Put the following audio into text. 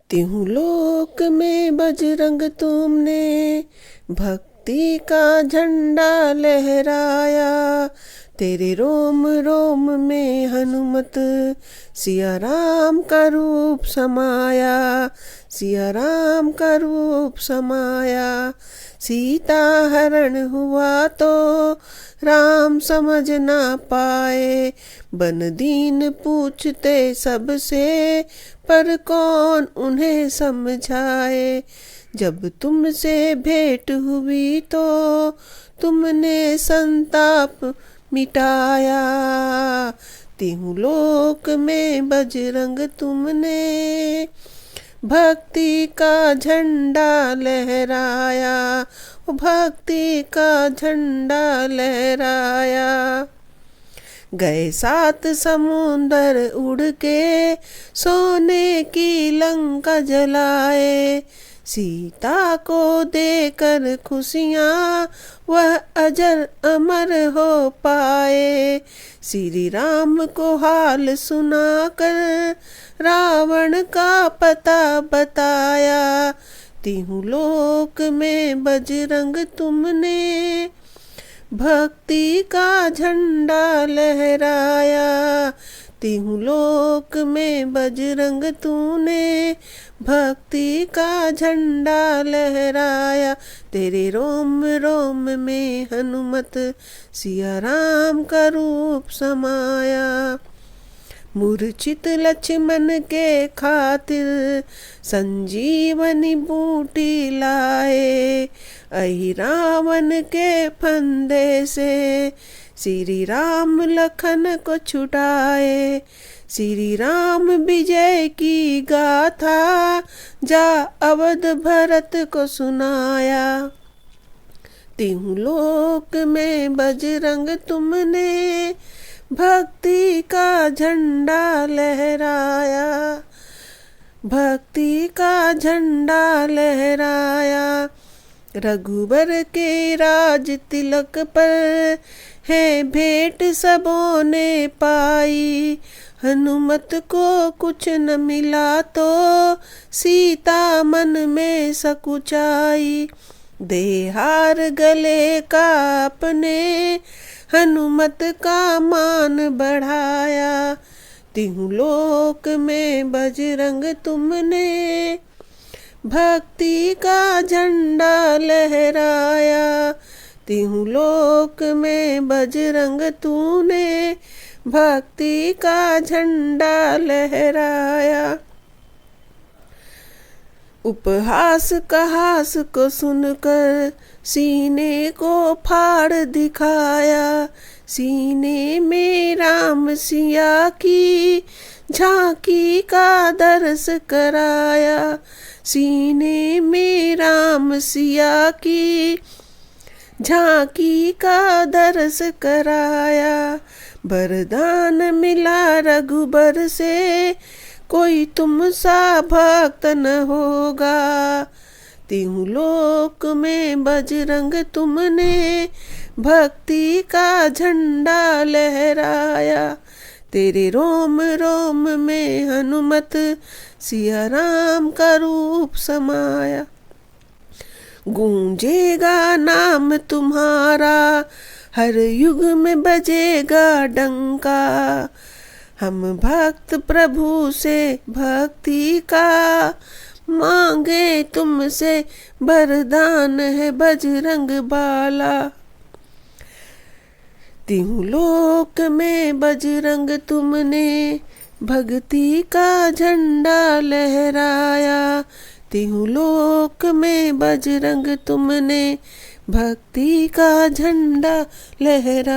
तिहु लोक में बजरंग तुमने भक्ति का झंडा लहराया। तेरे रोम रोम में हनुमत सिया राम का रूप समाया। सिया राम का रूप समाया। सीता हरण हुआ तो राम समझ ना पाए। बन दीन पूछते सबसे पर कौन उन्हें समझाए। जब तुमसे भेंट हुई तो तुमने संताप मिटाया। तिहु लोक में बजरंग तुमने भक्ति का झंडा लहराया। भक्ति का झंडा लहराया। गए 7 समुंदर उड़ के सोने की लंका जलाए। सीता को देकर खुशियाँ वह अजर अमर हो पाए। श्री राम को हाल सुनाकर रावण का पता बताया। तिहु लोक में बजरंग तुमने भक्ति का झंडा लहराया। तिहु लोक में बजरंग तूने भक्ति का झंडा लहराया। तेरे रोम रोम में हनुमत सिया राम का रूप समाया। मूर्छित लक्ष्मण के खातिर संजीवनी बूटी लाए। अहि रावण के फंदे से श्री राम लखन को छुड़ाए। श्री राम विजय की गाथा जा अवध भरत को सुनाया। तिहु लोक में बजरंग तुमने भक्ति का झंडा लहराया। भक्ति का झंडा लहराया। रघुबर के राज तिलक पर है भेंट सबों ने पाई। हनुमत को कुछ न मिला तो सीता मन में सकुचाई। देहार गले का अपने हनुमत का मान बढ़ाया। तिहु लोक में बजरंग तुमने भक्ति का झंडा लहराया। तिहु लोक में बजरंग तूने भक्ति का झंडा लहराया। उपहास कहास को सुनकर सीने को फाड़ दिखाया। सीने में राम सिया की झांकी का दर्श कराया। सीने में राम सिया की झांकी का दर्श कराया। वरदान मिला रघुबर से कोई तुम सा भक्त न होगा। तिहु लोक में बजरंग तुमने भक्ति का झंडा लहराया। तेरे रोम रोम में हनुमत सिया राम का रूप समाया। गूंजेगा नाम तुम्हारा हर युग में बजेगा डंका। हम भक्त प्रभु से भक्ति का मांगे तुमसे वरदान है बजरंग बाला। तिहु लोक में बजरंग तुमने भक्ति का झंडा लहराया। तिहु लोक में बजरंग तुमने भक्ति का झंडा लहराया।